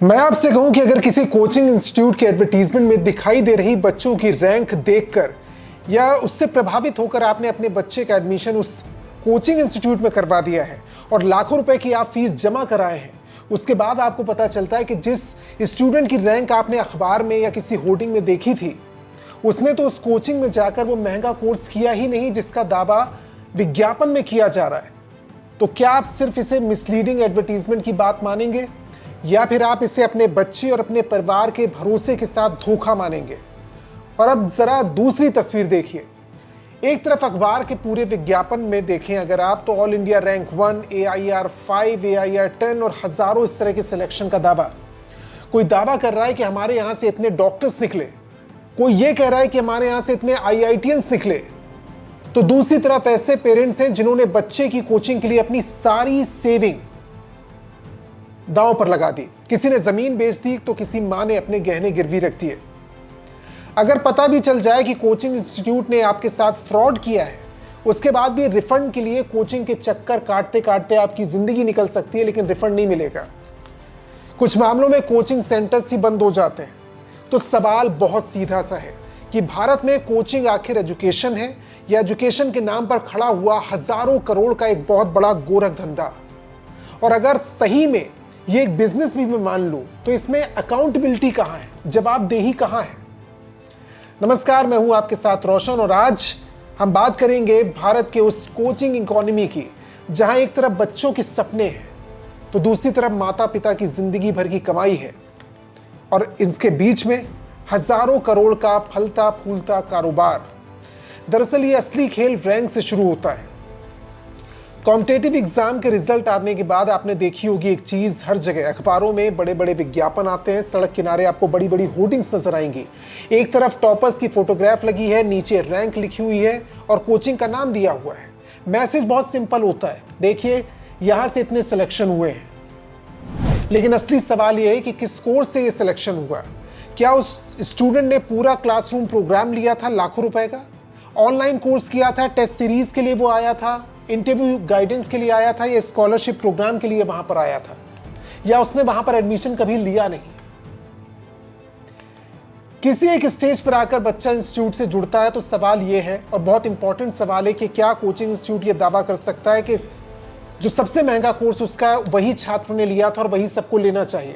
मैं आपसे कहूं कि अगर किसी कोचिंग इंस्टीट्यूट के एडवर्टीजमेंट में दिखाई दे रही बच्चों की रैंक देखकर या उससे प्रभावित होकर आपने अपने बच्चे का एडमिशन उस कोचिंग इंस्टीट्यूट में करवा दिया है और लाखों रुपए की आप फीस जमा कराए हैं, उसके बाद आपको पता चलता है कि जिस स्टूडेंट की रैंक आपने अखबार में या किसी होर्डिंग में देखी थी, उसने तो उस कोचिंग में जाकर वो महंगा कोर्स किया ही नहीं जिसका दावा विज्ञापन में किया जा रहा है। तो क्या आप सिर्फ इसे मिसलीडिंग एडवर्टीजमेंट की बात मानेंगे या फिर आप इसे अपने बच्चे और अपने परिवार के भरोसे के साथ धोखा मानेंगे? और अब जरा दूसरी तस्वीर देखिए। एक तरफ अखबार के पूरे विज्ञापन में देखें अगर आप, तो all India rank 1, AIR 5, AIR 10 और हजारों इस तरह के सिलेक्शन का दावा। कोई दावा कर रहा है कि हमारे यहां से इतने डॉक्टर्स निकले, कोई ये कह रहा है कि हमारे यहां से इतने IITians निकले। तो दूसरी तरफ ऐसे पेरेंट्स हैं जिन्होंने बच्चे की कोचिंग के लिए अपनी सारी सेविंग दांव पर लगा दी। किसी ने जमीन बेच दी तो किसी मां ने अपने गहने गिरवी रख दिए। अगर पता भी चल जाए कि कोचिंग इंस्टीट्यूट ने आपके साथ फ्रॉड किया है, उसके बाद भी रिफंड के लिए कोचिंग के चक्कर काटते काटते आपकी जिंदगी निकल सकती है, लेकिन रिफंड नहीं मिलेगा। कुछ मामलों में कोचिंग सेंटर्स ही बंद हो जाते हैं। तो सवाल बहुत सीधा सा है कि भारत में कोचिंग आखिर एजुकेशन है या एजुकेशन के नाम पर खड़ा हुआ हजारों करोड़ का एक बहुत बड़ा गोरख धंधा? और अगर सही में ये एक बिजनेस भी मैं मान लूं तो इसमें अकाउंटेबिलिटी कहां है, जवाबदेही कहां है? नमस्कार, मैं हूं आपके साथ रोशन और आज हम बात करेंगे भारत के उस कोचिंग इकोनॉमी की जहां एक तरफ बच्चों के सपने हैं तो दूसरी तरफ माता पिता की जिंदगी भर की कमाई है और इसके बीच में हजारों करोड़ का फलता फूलता कारोबार। दरअसल ये असली खेल रैंक से शुरू होता है। कॉम्पिटिटिव एग्जाम के रिजल्ट आने के बाद आपने देखी होगी एक चीज, हर जगह अखबारों में बड़े बड़े विज्ञापन आते हैं, सड़क किनारे आपको बड़ी बड़ी होर्डिंग्स नजर आएंगी। एक तरफ टॉपर्स की फोटोग्राफ लगी है, नीचे रैंक लिखी हुई है और कोचिंग का नाम दिया हुआ है। मैसेज बहुत सिंपल होता है, देखिए यहां से इतने सिलेक्शन हुए हैं। लेकिन असली सवाल यह है कि किस कोर्स से ये सिलेक्शन हुआ? क्या उस स्टूडेंट ने पूरा क्लासरूम प्रोग्राम लिया था लाखों रुपए का, ऑनलाइन कोर्स किया था, टेस्ट सीरीज के लिए वो आया था, इंटरव्यू गाइडेंस के लिए आया था या स्कॉलरशिप प्रोग्राम के लिए वहां पर आया था, या उसने वहां पर एडमिशन कभी लिया नहीं? किसी एक स्टेज पर आकर बच्चा इंस्टीट्यूट से जुड़ता है तो सवाल यह है, और बहुत इंपॉर्टेंट सवाल है, कि क्या कोचिंग इंस्टीट्यूट यह दावा कर सकता है कि जो सबसे महंगा कोर्स उसका वही छात्र ने लिया था और वही सबको लेना चाहिए?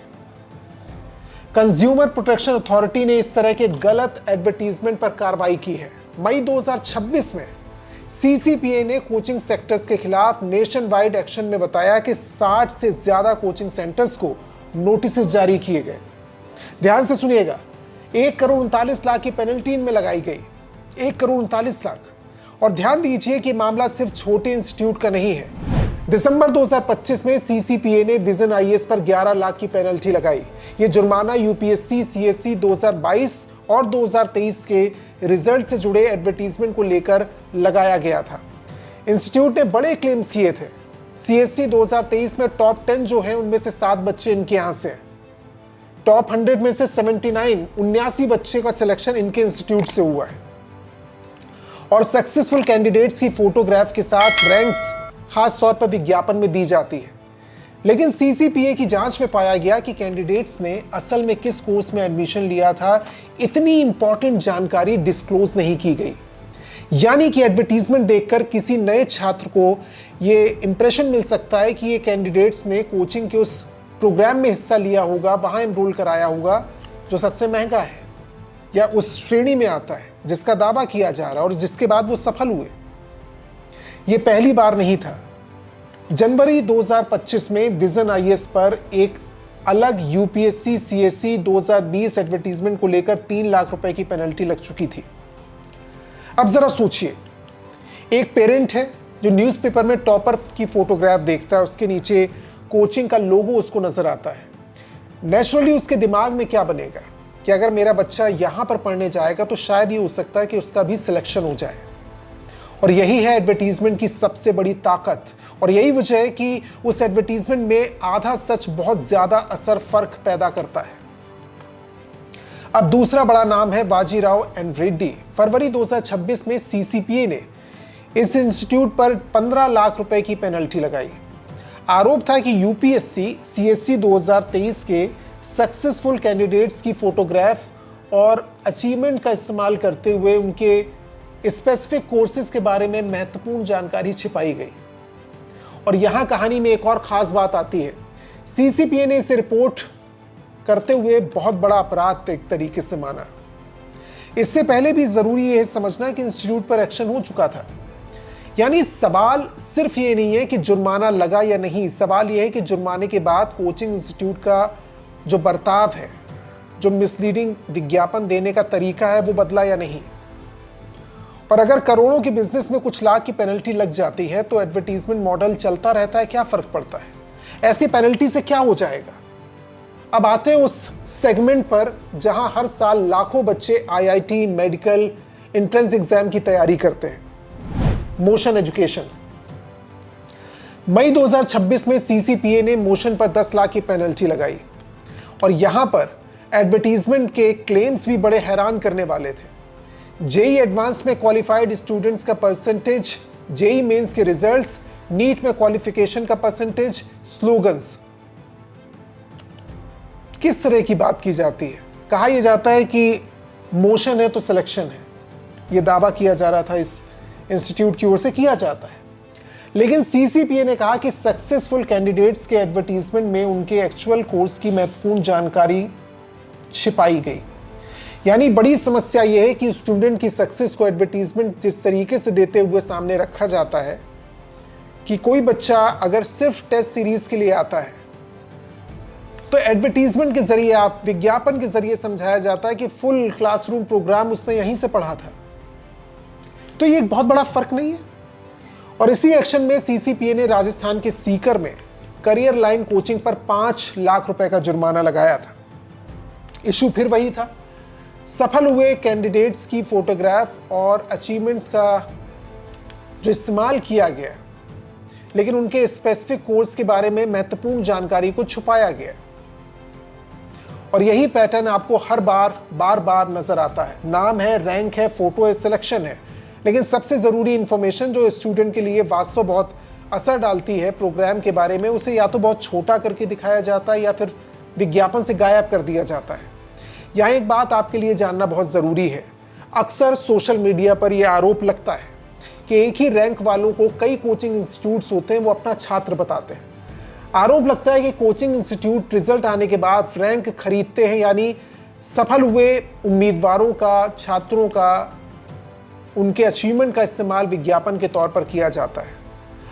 कंज्यूमर प्रोटेक्शन अथॉरिटी ने इस तरह के गलत एडवर्टीजमेंट पर कार्रवाई की है। मई 2026 में CCPA ने कोचिंग सेक्टर्स के खिलाफ नेशन वाइड एक्शन में बताया कि 60 से ज्यादा कोचिंग सेंटर्स को नोटिस जारी किए गए। ध्यान से सुनिएगा, 1,39,00,000 की पेनल्टी इनमें लगाई गई, 1,39,00,000। और ध्यान दीजिए कि मामला सिर्फ छोटे इंस्टीट्यूट का नहीं है। दिसंबर 2025 में CCPA ने विजन IAS पर 11 लाख की पेनल्टी लगाई। यह जुर्माना UPSC CSE 2022 और 2023 के रिजल्ट से जुड़े एडवर्टीजमेंट को लेकर लगाया गया था। इंस्टीट्यूट ने बड़े क्लेम्स किए थे। CSE 2023 में टॉप 10 जो हैं उनमें से 7 बच्चे इनके यहां से हैं। टॉप 100 में से 79 बच्चे का सिलेक्शन इनके इंस्टीट्यूट से हुआ है। और सक्सेसफुल कैंडिडेट्स की फोटोग्राफ के साथ रैंक्स खास तौर पर विज्ञापन में दी जाती है। लेकिन CCPA की जांच में पाया गया कि कैंडिडेट्स ने असल में किस कोर्स में एडमिशन लिया था, इतनी इंपॉर्टेंट जानकारी डिस्क्लोज नहीं की गई। यानी कि एडवर्टीजमेंट देखकर किसी नए छात्र को यह इंप्रेशन मिल सकता है कि ये कैंडिडेट्स ने कोचिंग के उस प्रोग्राम में हिस्सा लिया होगा, वहां एनरोल कराया होगा जो सबसे महंगा है या उस श्रेणी में आता है जिसका दावा किया जा रहा है और जिसके बाद वो सफल हुए। ये पहली बार नहीं था। जनवरी 2025 में विजन IAS पर एक अलग UPSC CSE 2020 एडवर्टीजमेंट को लेकर 3 लाख रुपए की पेनल्टी लग चुकी थी। अब जरा सोचिए, एक पेरेंट है जो न्यूज़पेपर में टॉपर की फोटोग्राफ देखता है, उसके नीचे कोचिंग का लोगो उसको नजर आता है। नेचुरली उसके दिमाग में क्या बनेगा कि अगर मेरा बच्चा यहां पर पढ़ने जाएगा तो शायद ये हो सकता है कि उसका भी सिलेक्शन हो जाए। और यही है एडवर्टीजमेंट की सबसे बड़ी ताकत, और यही वजह है कि उस एडवर्टीजमेंट में आधा सच बहुत ज्यादा असर फर्क पैदा करता है। अब दूसरा बड़ा नाम है बाजीराव एंड रेड्डी। फरवरी 2026 में CCPA ने इस इंस्टीट्यूट पर 15 लाख रुपए की पेनल्टी लगाई। आरोप था कि UPSC CSE 2023 के सक्सेसफुल कैंडिडेट्स की फोटोग्राफ और अचीवमेंट का इस्तेमाल करते हुए उनके स्पेसिफिक कोर्सेज के बारे में महत्वपूर्ण जानकारी छिपाई गई। और यहां कहानी में एक और खास बात आती है, सीसीपीए ने इसे रिपोर्ट करते हुए बहुत बड़ा अपराध एक तरीके से माना। इससे पहले भी जरूरी है समझना कि इंस्टीट्यूट पर एक्शन हो चुका था। यानी सवाल सिर्फ ये नहीं है कि जुर्माना लगा या नहीं, सवाल यह है कि जुर्माने के बाद कोचिंग इंस्टीट्यूट का जो बर्ताव है, जो मिसलीडिंग विज्ञापन देने का तरीका है, वो बदला या नहीं। और अगर करोड़ों के बिजनेस में कुछ लाख की पेनल्टी लग जाती है तो एडवर्टीजमेंट मॉडल चलता रहता है, क्या फर्क पड़ता है? ऐसी पेनल्टी से क्या हो जाएगा? अब आते हैं उस सेगमेंट पर जहां हर साल लाखों बच्चे आईआईटी, मेडिकल, एंट्रेंस एग्जाम की तैयारी करते हैं, मोशन एजुकेशन। मई 2026 में सीसीपीए ने मोशन पर 10 लाख की पेनल्टी लगाई और यहां पर एडवर्टीजमेंट के क्लेम्स भी बड़े हैरान करने वाले थे। जेई एडवांस में क्वालिफाइड स्टूडेंट्स का परसेंटेज, जेई मेंस के रिजल्ट्स, नीट में क्वालिफिकेशन का परसेंटेज, स्लोगन्स। किस तरह की बात की जाती है? कहा यह जाता है कि मोशन है तो सिलेक्शन है, यह दावा किया जा रहा था, इस इंस्टीट्यूट की ओर से किया जाता है। लेकिन सीसीपीए ने कहा कि सक्सेसफुल कैंडिडेट्स के एडवर्टीजमेंट में उनके एक्चुअल कोर्स की महत्वपूर्ण जानकारी छिपाई गई। यानी बड़ी समस्या यह है कि स्टूडेंट की सक्सेस को एडवर्टीजमेंट जिस तरीके से देते हुए सामने रखा जाता है कि कोई बच्चा अगर सिर्फ टेस्ट सीरीज के लिए आता है तो एडवर्टीजमेंट के जरिए, आप विज्ञापन के जरिए समझाया जाता है कि फुल क्लासरूम प्रोग्राम उसने यहीं से पढ़ा था। तो ये एक बहुत बड़ा फर्क नहीं है। और इसी एक्शन में सीसीपीए ने राजस्थान के सीकर में करियर लाइन कोचिंग पर 5 लाख रुपए का जुर्माना लगाया था। इशू फिर वही था, सफल हुए कैंडिडेट्स की फोटोग्राफ और अचीवमेंट्स का जो इस्तेमाल किया गया, लेकिन उनके स्पेसिफिक कोर्स के बारे में महत्वपूर्ण जानकारी को छुपाया गया। और यही पैटर्न आपको हर बार बार नजर आता है। नाम है, रैंक है, फोटो है, सिलेक्शन है, लेकिन सबसे जरूरी इंफॉर्मेशन जो स्टूडेंट के लिए वास्तव बहुत असर डालती है प्रोग्राम के बारे में, उसे या तो बहुत छोटा करके दिखाया जाता है या फिर विज्ञापन से गायब कर दिया जाता है। यहाँ एक बात आपके लिए जानना बहुत ज़रूरी है। अक्सर सोशल मीडिया पर यह आरोप लगता है कि एक ही रैंक वालों को कई कोचिंग इंस्टीट्यूट्स होते हैं, वो अपना छात्र बताते हैं। आरोप लगता है कि कोचिंग इंस्टीट्यूट रिजल्ट आने के बाद रैंक खरीदते हैं, यानी सफल हुए उम्मीदवारों का, छात्रों का, उनके अचीवमेंट का इस्तेमाल विज्ञापन के तौर पर किया जाता है।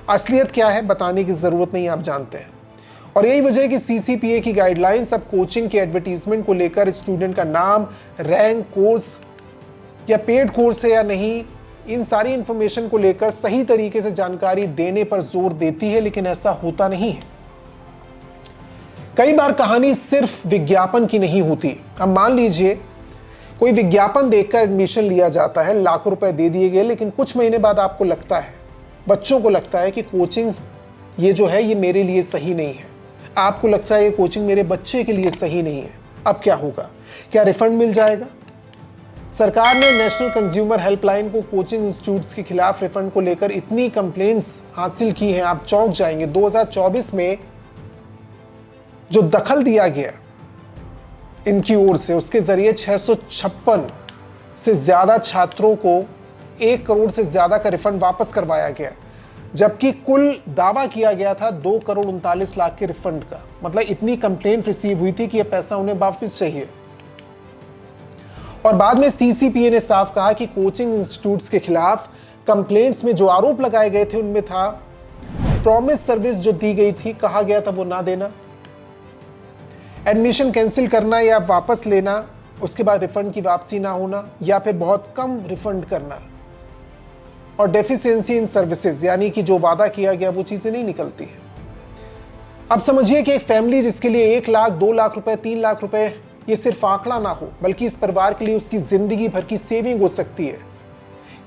असलियत क्या है बताने की ज़रूरत नहीं, आप जानते हैं। और यही वजह है कि सीसीपीए की गाइडलाइंस अब कोचिंग के एडवर्टीजमेंट को लेकर स्टूडेंट का नाम, रैंक, कोर्स या पेड कोर्स है या नहीं, इन सारी इंफॉर्मेशन को लेकर सही तरीके से जानकारी देने पर जोर देती है, लेकिन ऐसा होता नहीं है। कई बार कहानी सिर्फ विज्ञापन की नहीं होती। अब मान लीजिए कोई विज्ञापन देखकर एडमिशन लिया जाता है, लाखों रुपए दे दिए गए, लेकिन कुछ महीने बाद आपको लगता है, बच्चों को लगता है कि कोचिंग ये जो है ये मेरे लिए सही नहीं है। आपको लगता है ये कोचिंग मेरे बच्चे के लिए सही नहीं है। अब क्या होगा? क्या रिफंड मिल जाएगा? सरकार ने नेशनल कंज्यूमर हेल्पलाइन को कोचिंग इंस्टीट्यूट्स के खिलाफ रिफंड को लेकर इतनी कंप्लेंट्स हासिल की हैं, आप चौंक जाएंगे। 2024 में जो दखल दिया गया इनकी ओर से, उसके जरिए 656 से ज्यादा छात्रों को 1 करोड़ से ज्यादा का रिफंड वापस करवाया गया, जबकि कुल दावा किया गया था 2 करोड़ 39 लाख के रिफंड का। मतलब इतनी कंप्लेंट रिसीव हुई थी कि यह पैसा उन्हें वापस चाहिए। और बाद में सीसीपीए ने साफ कहा कि कोचिंग इंस्टीट्यूट्स के खिलाफ कंप्लेंट्स में जो आरोप लगाए गए थे उनमें था प्रॉमिस सर्विस जो दी गई थी, कहा गया था वो ना देना, एडमिशन कैंसिल करना या वापस लेना, उसके बाद रिफंड की वापसी ना होना या फिर बहुत कम रिफंड करना, और डेफिशिएंसी इन सर्विसेज, यानी कि जो वादा किया गया वो चीजें नहीं निकलती है। अब समझिए कि एक फैमिली जिसके लिए 1 लाख, 2 लाख रुपए, 3 लाख रुपए ये सिर्फ आंकड़ा ना हो, बल्कि इस परिवार के लिए उसकी जिंदगी भर की सेविंग हो सकती है।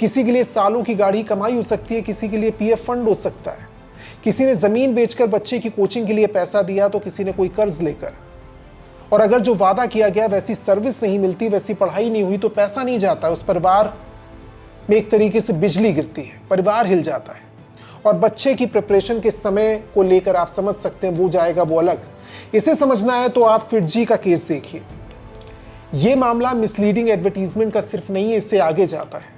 किसी के लिए सालों की गाढ़ी कमाई हो सकती है, किसी के लिए पीएफ फंड हो सकता है, किसी ने जमीन बेचकर बच्चे की कोचिंग के लिए पैसा दिया, तो किसी ने कोई कर्ज लेकर। और अगर जो वादा किया गया वैसी सर्विस नहीं मिलती, वैसी पढ़ाई नहीं हुई, तो पैसा नहीं जाता, उस परिवार में एक तरीके से बिजली गिरती है, परिवार हिल जाता है। और बच्चे की प्रिपरेशन के समय को लेकर आप समझ सकते हैं, वो जाएगा वो अलग। इसे समझना है तो आप फिटजी का केस देखिए। यह मामला मिसलीडिंग एडवर्टीजमेंट का सिर्फ नहीं है, इससे आगे जाता है।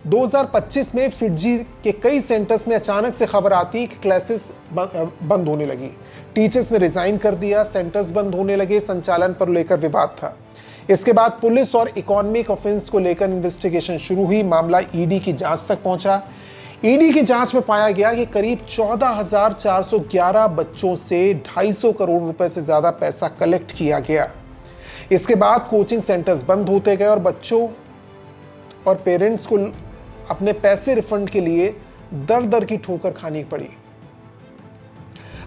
2025 में फिटजी के कई सेंटर्स में अचानक से खबर आती कि क्लासेस बंद होने लगी। टीचर्स ने रिजाइन कर दिया, सेंटर्स बंद होने लगे, संचालन पर लेकर विवाद था। इसके बाद पुलिस और इकोनॉमिक ऑफेंस को लेकर इन्वेस्टिगेशन शुरू हुई। मामला ईडी की जांच तक पहुंचा। ईडी की जांच में पाया गया कि करीब 14,411 बच्चों से 250 करोड़ रुपए से ज्यादा पैसा कलेक्ट किया गया। इसके बाद कोचिंग सेंटर्स बंद होते गए और बच्चों और पेरेंट्स को अपने पैसे रिफंड के लिए दर दर की ठोकर खानी पड़ी।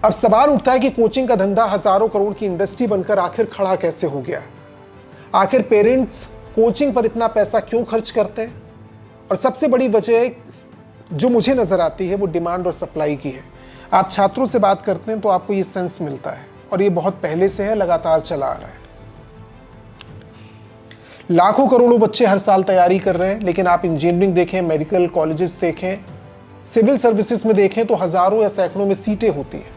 अब सवाल उठता है कि कोचिंग का धंधा हजारों करोड़ की इंडस्ट्री बनकर आखिर खड़ा कैसे हो गया। आखिर पेरेंट्स कोचिंग पर इतना पैसा क्यों खर्च करते हैं? और सबसे बड़ी वजह जो मुझे नजर आती है वो डिमांड और सप्लाई की है। आप छात्रों से बात करते हैं तो आपको ये सेंस मिलता है, और ये बहुत पहले से है, लगातार चला आ रहा है। लाखों करोड़ों बच्चे हर साल तैयारी कर रहे हैं, लेकिन आप इंजीनियरिंग देखें, मेडिकल कॉलेजेस देखें, सिविल सर्विसेज में देखें तो हजारों या सैकड़ों में सीटें होती हैं।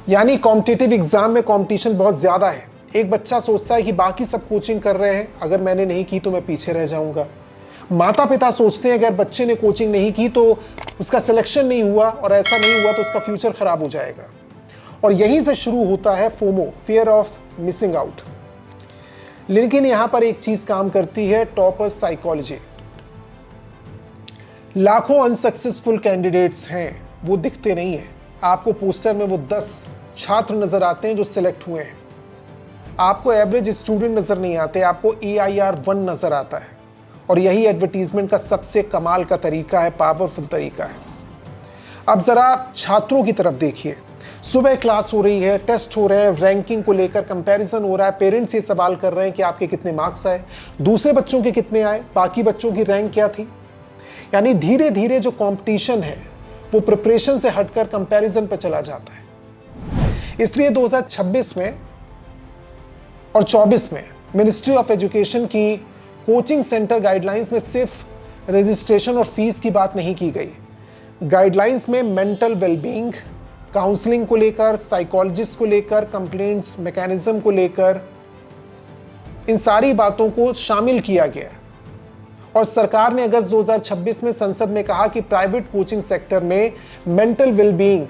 यानी कॉम्पिटिटिव एग्जाम में कंपटीशन बहुत ज्यादा है। एक बच्चा सोचता है कि बाकी सब कोचिंग कर रहे हैं, अगर मैंने नहीं की तो मैं पीछे रह जाऊंगा। माता पिता सोचते हैं अगर बच्चे ने कोचिंग नहीं की तो उसका सिलेक्शन नहीं हुआ, और ऐसा नहीं हुआ तो उसका फ्यूचर खराब हो जाएगा। और यहीं से शुरू होता है FOMO, fear of missing out. लेकिन यहां पर एक चीज काम करती है, टॉपर्स साइकोलॉजी। लाखों अनसक्सेसफुल कैंडिडेट्स हैं, वो दिखते नहीं है। आपको पोस्टर में वो 10 छात्र नजर आते हैं जो सिलेक्ट हुए हैं। आपको एवरेज स्टूडेंट नजर नहीं आते, आपको AIR 1 नजर आता है। और यही एडवर्टीजमेंट का सबसे कमाल का तरीका है, पावरफुल तरीका है। अब जरा छात्रों की तरफ देखिए। सुबह क्लास हो रही है, टेस्ट हो रहे हैं, रैंकिंग को लेकर कंपैरिजन हो रहा है। पेरेंट्स ये सवाल कर रहे हैं कि आपके कितने मार्क्स आए, दूसरे बच्चों के कितने आए, बाकी बच्चों की रैंक क्या थी। यानी धीरे धीरे जो कंपटीशन है वो प्रिपरेशन से हटकर कंपैरिजन पर चला जाता है। इसलिए 2026 में और 24 में मिनिस्ट्री ऑफ एजुकेशन की कोचिंग सेंटर गाइडलाइंस में सिर्फ रजिस्ट्रेशन और फीस की बात नहीं की गई। गाइडलाइंस में मेंटल वेलबींग, काउंसलिंग को लेकर, साइकोलॉजिस्ट को लेकर, कंप्लेंट्स मैकेनिज्म को लेकर, इन सारी बातों को शामिल किया गया। और सरकार ने अगस्त 2026 में संसद में कहा कि प्राइवेट कोचिंग सेक्टर में मेंटल वेलबींग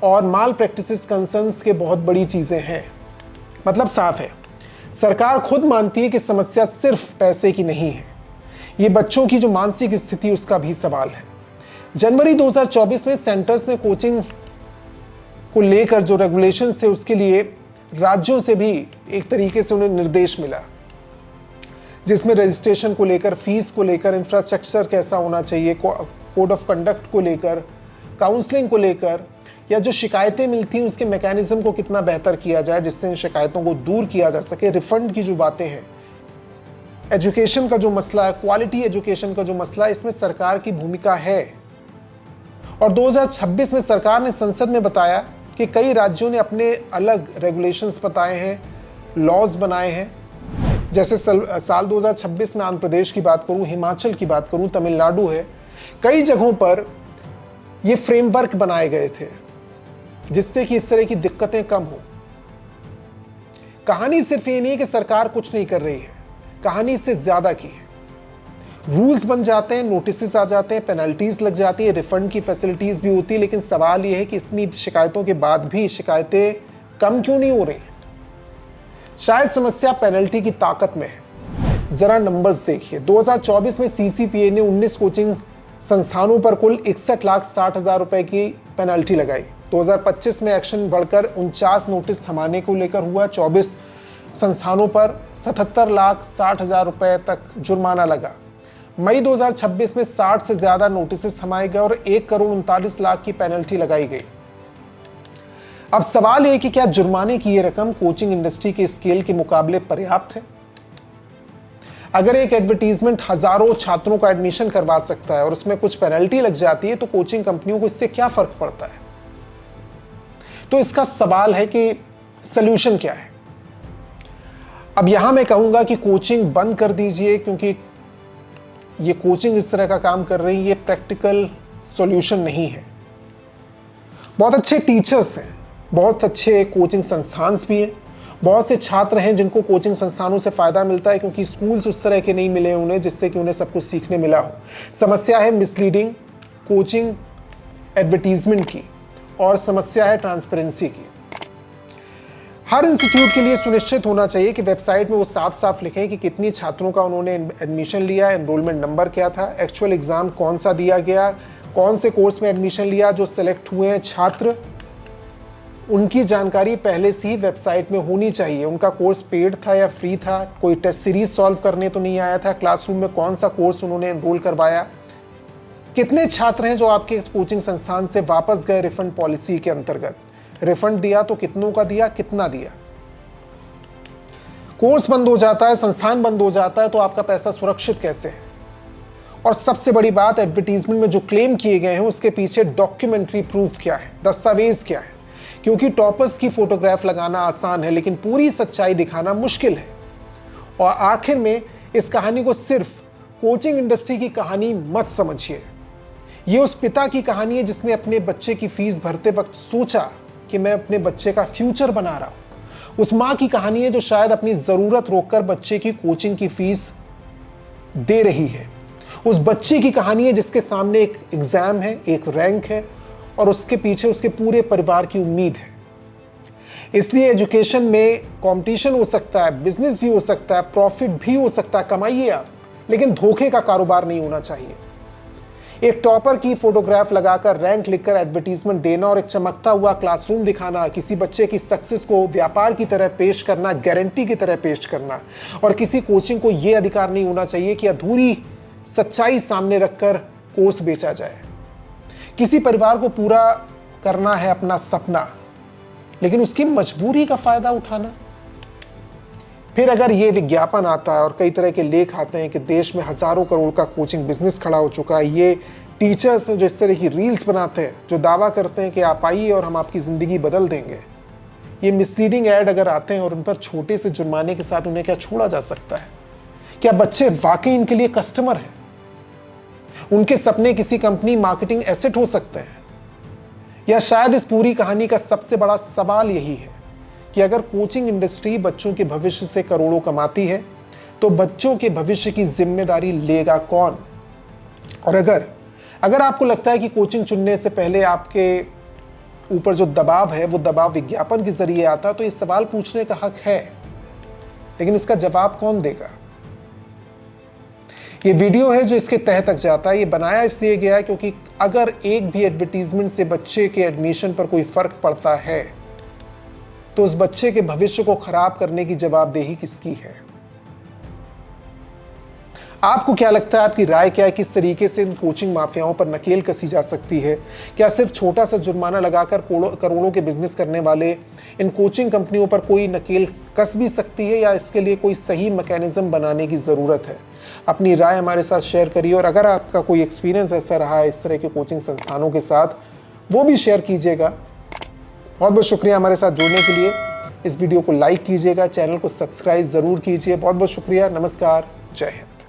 और माल प्रैक्टिसेस कंसर्न्स के बहुत बड़ी चीजें हैं। मतलब साफ है, सरकार खुद मानती है कि समस्या सिर्फ पैसे की नहीं है, ये बच्चों की जो मानसिक स्थिति उसका भी सवाल है। जनवरी 2024 में सेंटर्स ने कोचिंग को लेकर जो रेगुलेशंस थे उसके लिए राज्यों से भी एक तरीके से उन्हें निर्देश मिला, जिसमें रजिस्ट्रेशन को लेकर, फीस को लेकर, इंफ्रास्ट्रक्चर कैसा होना चाहिए, कोड ऑफ कंडक्ट को लेकर, काउंसलिंग को लेकर, या जो शिकायतें मिलती हैं उसके मैकेनिज्म को कितना बेहतर किया जाए जिससे इन शिकायतों को दूर किया जा सके। रिफंड की जो बातें हैं, एजुकेशन का जो मसला है, क्वालिटी एजुकेशन का जो मसला है, इसमें सरकार की भूमिका है। और 2026 में सरकार ने संसद में बताया कि कई राज्यों ने अपने अलग रेगुलेशंस बताए हैं, लॉज बनाए हैं। जैसे साल 2026 में आंध्र प्रदेश की बात करूं, हिमाचल की बात करूं, तमिलनाडु है, कई जगहों पर ये फ्रेमवर्क बनाए गए थे जिससे कि इस तरह की दिक्कतें कम हो। कहानी सिर्फ ये नहीं कि सरकार कुछ नहीं कर रही है, कहानी इससे ज्यादा की है। रूल्स बन जाते हैं, नोटिस आ जाते हैं, पेनल्टीज लग जाती है, रिफंड की फैसिलिटीज भी होती है, लेकिन सवाल यह है कि इतनी शिकायतों के बाद भी शिकायतें कम क्यों नहीं हो रही। शायद समस्या पेनल्टी की ताकत में है। जरा नंबर्स देखिए। 2024 में CCPA ने 19 कोचिंग संस्थानों पर कुल 61,60,000 रुपए की पेनल्टी लगाई। 2025 में एक्शन बढ़कर 49 नोटिस थमाने को लेकर हुआ। 24 संस्थानों पर 77,60,000 रुपए तक जुर्माना लगा। मई 2026 में 60 से ज्यादा नोटिस थमाए गए और 1,39,00,000 की पेनल्टी लगाई गई। अब सवाल यह कि क्या जुर्माने की यह रकम कोचिंग इंडस्ट्री के स्केल के मुकाबले पर्याप्त है? अगर एक एडवर्टीजमेंट हजारों छात्रों का एडमिशन करवा सकता है और उसमें कुछ पेनल्टी लग जाती है तो कोचिंग कंपनियों को इससे क्या फर्क पड़ता है? तो इसका सवाल है कि सलूशन क्या है। अब यहां मैं कहूंगा कि कोचिंग बंद कर दीजिए, क्योंकि ये कोचिंग इस तरह का काम कर रही है, ये प्रैक्टिकल सॉल्यूशन नहीं है। बहुत अच्छे टीचर्स हैं, बहुत अच्छे कोचिंग संस्थान भी हैं, बहुत से छात्र हैं जिनको कोचिंग संस्थानों से फ़ायदा मिलता है क्योंकि स्कूल्स उस तरह के नहीं मिले उन्हें जिससे कि उन्हें सब कुछ सीखने मिला हो। समस्या है मिसलीडिंग कोचिंग एडवर्टीजमेंट की और समस्या है ट्रांसपेरेंसी की। हर इंस्टीट्यूट के लिए सुनिश्चित होना चाहिए कि वेबसाइट में वो साफ साफ लिखें कि कितनी छात्रों का उन्होंने एडमिशन लिया, एनरोलमेंट नंबर क्या था, एक्चुअल एग्ज़ाम कौन सा दिया गया, कौन से कोर्स में एडमिशन लिया, जो सेलेक्ट हुए हैं छात्र उनकी जानकारी पहले से ही वेबसाइट में होनी चाहिए। उनका कोर्स पेड था या फ्री था, कोई टेस्ट सीरीज सॉल्व करने तो नहीं आया था, क्लासरूम में कौन सा कोर्स उन्होंने एनरोल करवाया, कितने छात्र हैं जो आपके कोचिंग संस्थान से वापस गए रिफंड पॉलिसी के अंतर्गत, रिफंड दिया तो कितनों का दिया, कितना दिया। कोर्स बंद हो जाता है, संस्थान बंद हो जाता है तो आपका पैसा सुरक्षित कैसे है। और सबसे बड़ी बात, एडवर्टीजमेंट में जो क्लेम किए गए हैं उसके पीछे डॉक्यूमेंट्री प्रूफ क्या है, दस्तावेज क्या है। क्योंकि टॉपर्स की फोटोग्राफ लगाना आसान है लेकिन पूरी सच्चाई दिखाना मुश्किल है। और आखिर में इस कहानी को सिर्फ कोचिंग इंडस्ट्री की कहानी मत समझिए, ये उस पिता की कहानी है जिसने अपने बच्चे की फीस भरते वक्त सोचा कि मैं अपने बच्चे का फ्यूचर बना रहा हूं। उस माँ की कहानी है जो शायद अपनी ज़रूरत रोककर बच्चे की कोचिंग की फीस दे रही है। उस बच्चे की कहानी है जिसके सामने एक एग्ज़ाम है, एक रैंक है और उसके पीछे उसके पूरे परिवार की उम्मीद है। इसलिए एजुकेशन में कंपटीशन हो सकता है, बिजनेस भी हो सकता है, प्रॉफिट भी हो सकता है, कमाइए आप, लेकिन धोखे का कारोबार नहीं होना चाहिए। एक टॉपर की फोटोग्राफ लगाकर रैंक लिखकर एडवर्टीजमेंट देना और एक चमकता हुआ क्लासरूम दिखाना, किसी बच्चे की सक्सेस को व्यापार की तरह पेश करना, गारंटी की तरह पेश करना, और किसी कोचिंग को यह अधिकार नहीं होना चाहिए कि अधूरी सच्चाई सामने रखकर कोर्स बेचा जाए। किसी परिवार को पूरा करना है अपना सपना, लेकिन उसकी मजबूरी का फायदा उठाना। फिर अगर ये विज्ञापन आता है और कई तरह के लेख आते हैं कि देश में हजारों करोड़ का कोचिंग बिजनेस खड़ा हो चुका है, ये टीचर्स हैं जो इस तरह की रील्स बनाते हैं जो दावा करते हैं कि आप आइए और हम आपकी ज़िंदगी बदल देंगे, ये मिसलीडिंग ऐड अगर आते हैं और उन पर छोटे से जुर्माने के साथ उन्हें क्या छोड़ा जा सकता है? क्या बच्चे वाकई इनके लिए कस्टमर हैं? उनके सपने किसी कंपनी मार्केटिंग एसेट हो सकते हैं? या शायद इस पूरी कहानी का सबसे बड़ा सवाल यही है कि अगर कोचिंग इंडस्ट्री बच्चों के भविष्य से करोड़ों कमाती है तो बच्चों के भविष्य की जिम्मेदारी लेगा कौन? और अगर आपको लगता है कि कोचिंग चुनने से पहले आपके ऊपर जो दबाव है वो दबाव विज्ञापन के जरिए आता है, तो ये सवाल पूछने का हक है, लेकिन इसका जवाब कौन देगा? ये वीडियो है जो इसके तह तक जाता है। ये बनाया इसलिए गया है क्योंकि अगर एक भी एडवर्टीजमेंट से बच्चे के एडमिशन पर कोई फर्क पड़ता है तो उस बच्चे के भविष्य को खराब करने की जवाबदेही किसकी है? आपको क्या लगता है, आपकी राय क्या है? किस तरीके से इन कोचिंग माफियाओं पर नकेल कसी जा सकती है? क्या सिर्फ छोटा सा जुर्माना लगाकर करोड़ों के बिजनेस करने वाले इन कोचिंग कंपनियों पर कोई नकेल कस भी सकती है, या इसके लिए कोई सही मैकेनिज्म बनाने की ज़रूरत है? अपनी राय हमारे साथ शेयर करिए और अगर आपका कोई एक्सपीरियंस ऐसा रहा है इस तरह के कोचिंग संस्थानों के साथ, वो भी शेयर कीजिएगा। बहुत बहुत शुक्रिया हमारे साथ जुड़ने के लिए। इस वीडियो को लाइक कीजिएगा, चैनल को सब्सक्राइब ज़रूर कीजिए। बहुत बहुत शुक्रिया। नमस्कार, जय हिंद।